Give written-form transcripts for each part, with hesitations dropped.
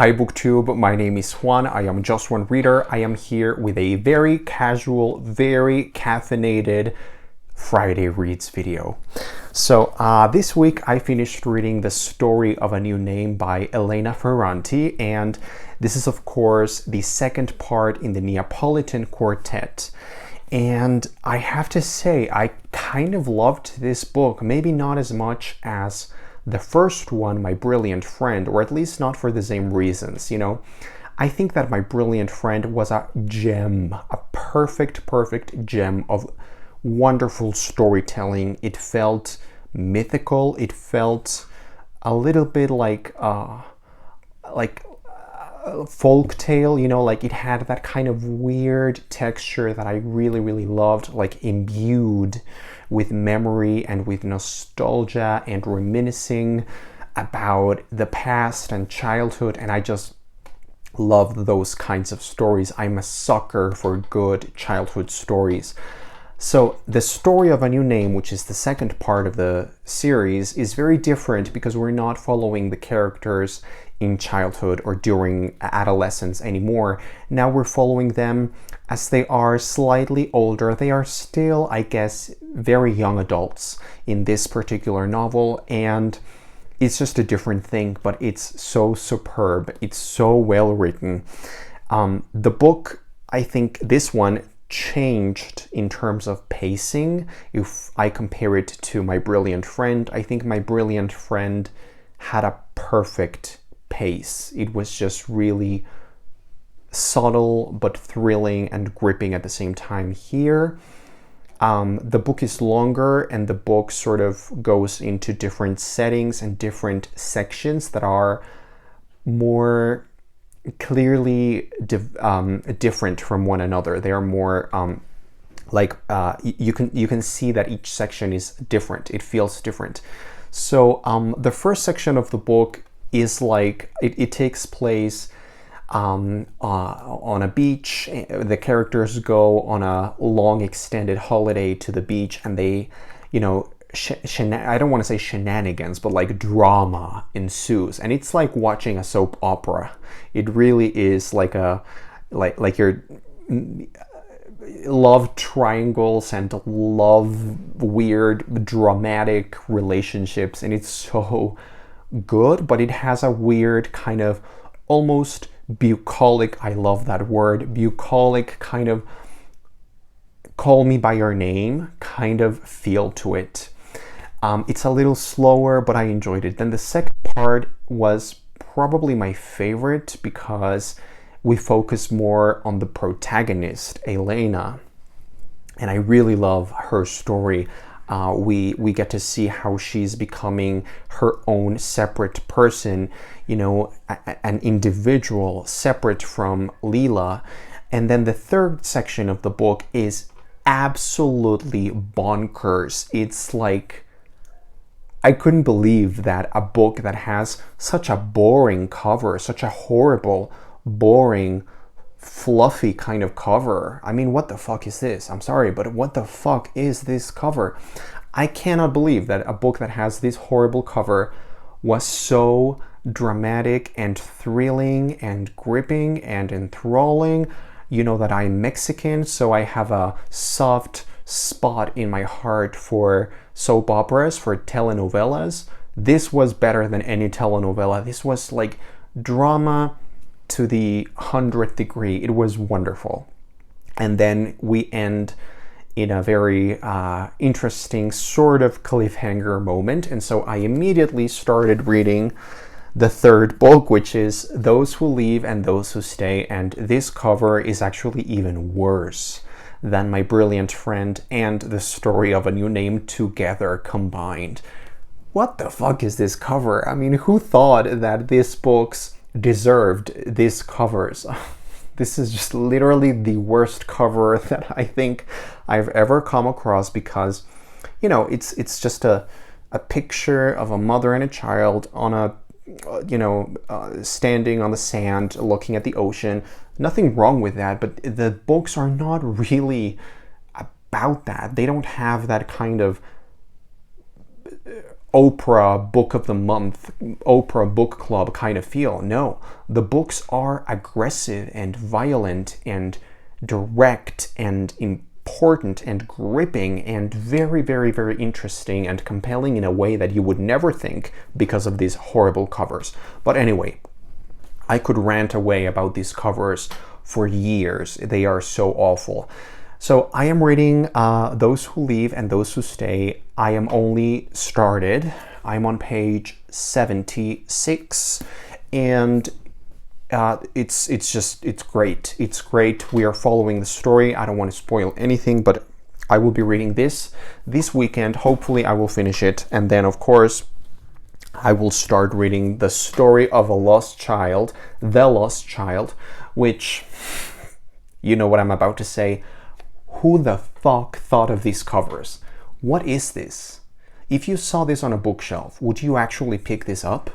Hi BookTube, my name is Juan. I am just one reader. I am here with a very casual, very caffeinated Friday Reads video. So this week I finished reading The Story of a New Name by Elena Ferranti, and this is of course the second part in the Neapolitan Quartet. And I have to say, I kind of loved this book, maybe not as much as the first one, My Brilliant Friend, or at least not for the same reasons. I think that My Brilliant Friend was a gem, a perfect gem of wonderful storytelling. It felt mythical. It felt a little bit like folk tale, like it had that kind of weird texture that I really loved, like imbued with memory and with nostalgia and reminiscing about the past and childhood, and I just love those kinds of stories. I'm a sucker for good childhood stories. So The Story of a New Name, which is the second part of the series, is very different because we're not following the characters in childhood or during adolescence anymore. Now we're following them as they are slightly older. They are still, I guess, very young adults in this particular novel, and it's just a different thing, but it's so superb. It's so well written. The book, I think this one changed in terms of pacing. If I compare it to My Brilliant Friend, I think My Brilliant Friend had a perfect pace. It was just really subtle but thrilling and gripping at the same time. Here, the book is longer, and the book sort of goes into different settings and different sections that are more clearly different from one another. They are more you can see that each section is different. It feels different. So the first section of the book is like it takes place on a beach. The characters go on a long extended holiday to the beach, and they, I don't want to say shenanigans, but like drama ensues, and it's like watching a soap opera. It really is like your love triangles and love weird dramatic relationships, and it's so good, but it has a weird kind of almost bucolic, I love that word, bucolic kind of call me by your name kind of feel to it. It's a little slower, but I enjoyed it. Then the second part was probably my favorite because we focus more on the protagonist, Elena, and I really love her story. We get to see how she's becoming her own separate person, an individual separate from Lila. And then the third section of the book is absolutely bonkers. It's like, I couldn't believe that a book that has such a boring cover, such a horrible, boring, fluffy kind of cover. I mean, what the fuck is this? I'm sorry, but what the fuck is this cover? I cannot believe that a book that has this horrible cover was so dramatic and thrilling and gripping and enthralling. You know that I'm Mexican, so I have a soft spot in my heart for soap operas, for telenovelas. This was better than any telenovela. This was like drama to the 100th degree. It was wonderful. And then we end in a very interesting sort of cliffhanger moment, and so I immediately started reading the third book, which is Those Who Leave and Those Who Stay, and this cover is actually even worse than My Brilliant Friend and The Story of a New Name together combined. What the fuck is this cover? I mean, who thought that these books deserved these covers? This is just literally the worst cover that I think I've ever come across, because it's just a picture of a mother and a child on a standing on the sand looking at the ocean. Nothing wrong with that, but the books are not really about that. They don't have that kind of Oprah Book of the Month, Oprah Book Club kind of feel. No, the books are aggressive and violent and direct and important and gripping and very, very, very interesting and compelling in a way that you would never think because of these horrible covers. But anyway, I could rant away about these covers for years. They are so awful. So I am reading Those Who Leave and Those Who Stay. I am only started. I'm on page 76, and it's great. It's great. We are following the story. I don't want to spoil anything, but I will be reading this weekend. Hopefully I will finish it, and then of course I will start reading The Story of a Lost Child, The Lost Child, which, you know what I'm about to say. Who the fuck thought of these covers? What is this? If you saw this on a bookshelf, would you actually pick this up?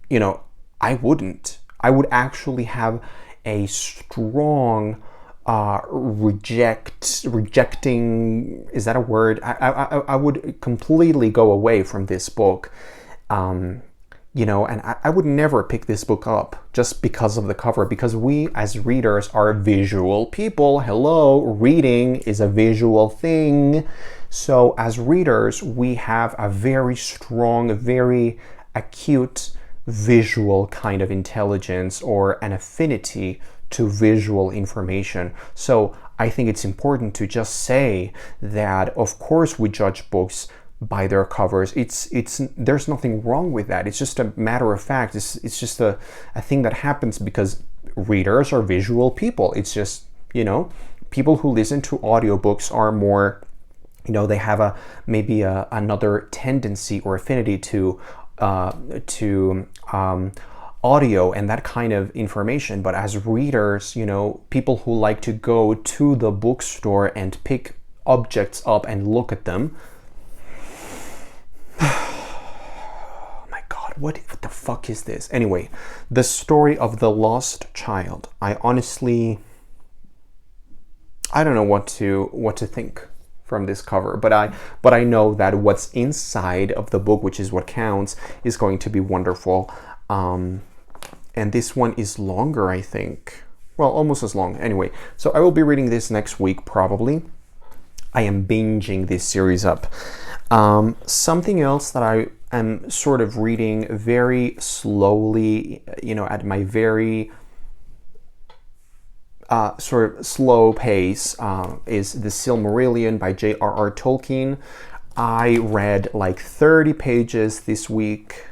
You know, I wouldn't. I would actually have a strong rejecting, is that a word? I would completely go away from this book. And I would never pick this book up just because of the cover, because we as readers are visual people. Hello, reading is a visual thing. So as readers, we have a very strong, very acute visual kind of intelligence or an affinity to visual information. So I think it's important to just say that, of course, we judge books by their covers. It's there's nothing wrong with that. It's just a matter of fact. It's just a thing that happens because readers are visual people. It's just, people who listen to audiobooks are more, they have another tendency or affinity to audio and that kind of information. But as readers, people who like to go to the bookstore and pick objects up and look at them. Oh my God, what the fuck is this? Anyway, The Story of the Lost Child. I don't know what to think from this cover, but I know that what's inside of the book, which is what counts, is going to be wonderful. And this one is longer, I think. Well, almost as long. Anyway, so I will be reading this next week, probably. I am binging this series up. Something else that I am sort of reading very slowly, at my very sort of slow pace, is The Silmarillion by J.R.R. Tolkien. I read like 30 pages this week,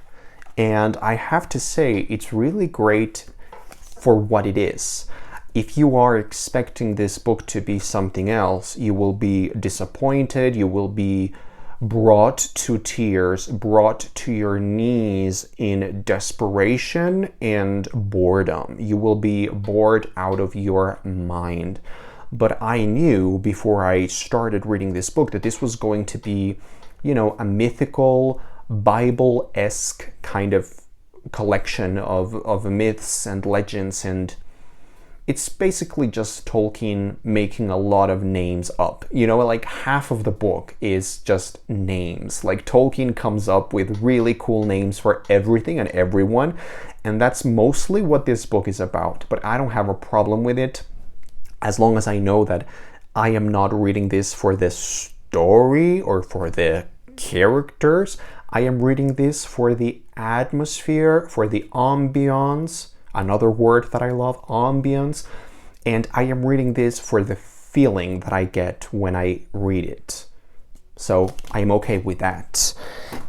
and I have to say it's really great for what it is. If you are expecting this book to be something else, you will be disappointed. You will be brought to tears, brought to your knees in desperation and boredom. You will be bored out of your mind. But I knew before I started reading this book that this was going to be, a mythical, Bible-esque kind of collection of myths and legends, and it's basically just Tolkien making a lot of names up. Like half of the book is just names. Like Tolkien comes up with really cool names for everything and everyone, and that's mostly what this book is about. But I don't have a problem with it as long as I know that I am not reading this for the story or for the characters. I am reading this for the atmosphere, for the ambiance. Another word that I love, ambience. And I am reading this for the feeling that I get when I read it. So I'm okay with that.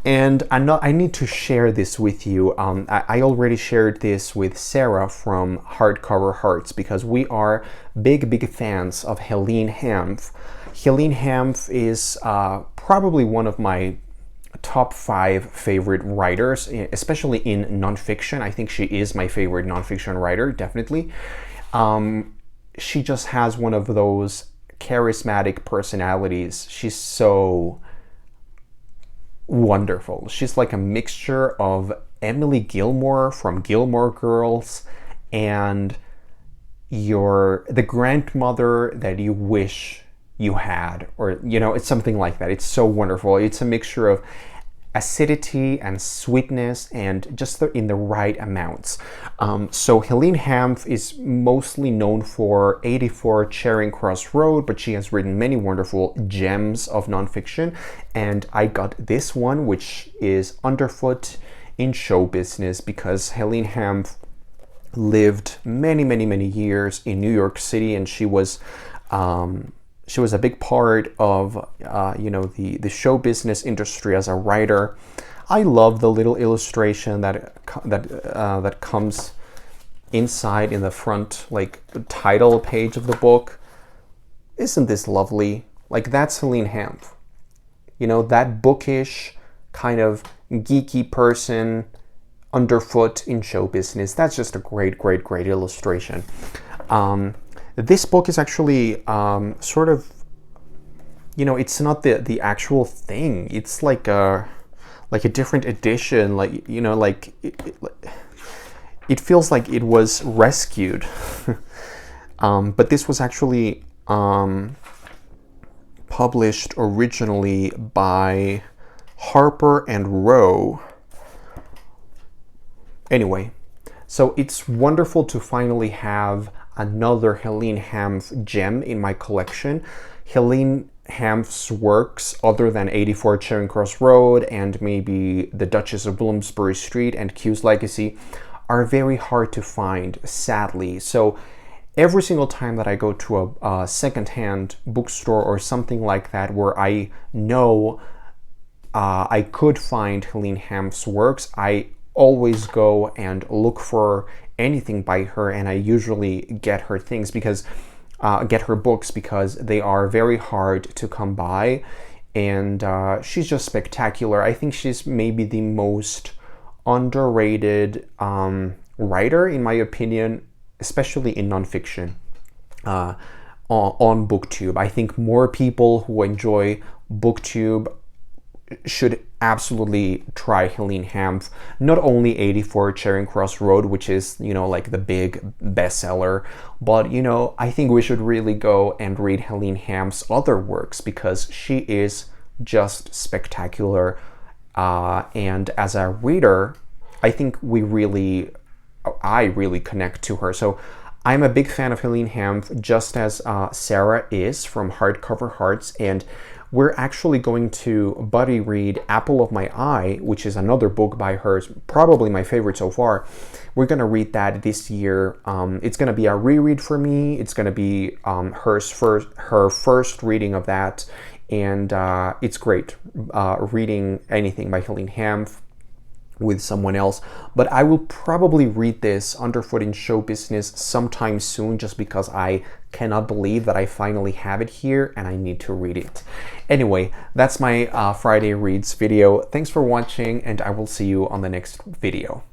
And I need to share this with you. I already shared this with Sarah from Hardcover Hearts because we are big fans of Helene Hanff. Helene Hanff is probably one of my top 5 favorite writers, especially in nonfiction. I think she is my favorite nonfiction writer, definitely. She just has one of those charismatic personalities. She's so wonderful. She's like a mixture of Emily Gilmore from Gilmore Girls and the grandmother that you wish you had, or it's something like that. It's so wonderful. It's a mixture of acidity and sweetness, and just in the right amounts. So Helene Hanff is mostly known for 84 Charing Cross Road, but she has written many wonderful gems of nonfiction, and I got this one, which is Underfoot in Show Business, because Helene Hanff lived many years in New York City, and she was a big part of the show business industry as a writer. I love the little illustration that comes inside in the front, like, title page of the book. Isn't this lovely? Like, that's Helene Hanff. That bookish kind of geeky person underfoot in show business. That's just a great illustration. This book is actually sort of, it's not the actual thing. It's like a different edition. It feels like it was rescued. But this was actually published originally by Harper and Row. Anyway, so it's wonderful to finally have another Helene Hanff gem in my collection. Helene Hanff's works, other than 84 Charing Cross Road and maybe The Duchess of Bloomsbury Street and Q's Legacy, are very hard to find, sadly. So every single time that I go to a secondhand bookstore or something like that where I know I could find Helene Hanff's works, I always go and look for anything by her, and I usually get her things because get her books because they are very hard to come by, and she's just spectacular. I think she's maybe the most underrated writer, in my opinion, especially in nonfiction, on BookTube. I think more people who enjoy BookTube should absolutely try Helene Hanff. Not only 84 Charing Cross Road, which is, like the big bestseller, but, I think we should really go and read Helene Hanff's other works because she is just spectacular. And as a reader, I think I really connect to her. So I'm a big fan of Helene Hanff, just as Sarah is from Hardcover Hearts, and we're actually going to buddy read Apple of My Eye, which is another book by hers, probably my favorite so far. We're going to read that this year. It's going to be a reread for me. It's going to be her first reading of that, and it's great reading anything by Helene Hanff with someone else. But I will probably read this Underfoot in Show Business sometime soon, just because I cannot believe that I finally have it here and I need to read it. Anyway, that's my Friday Reads video. Thanks for watching, and I will see you on the next video.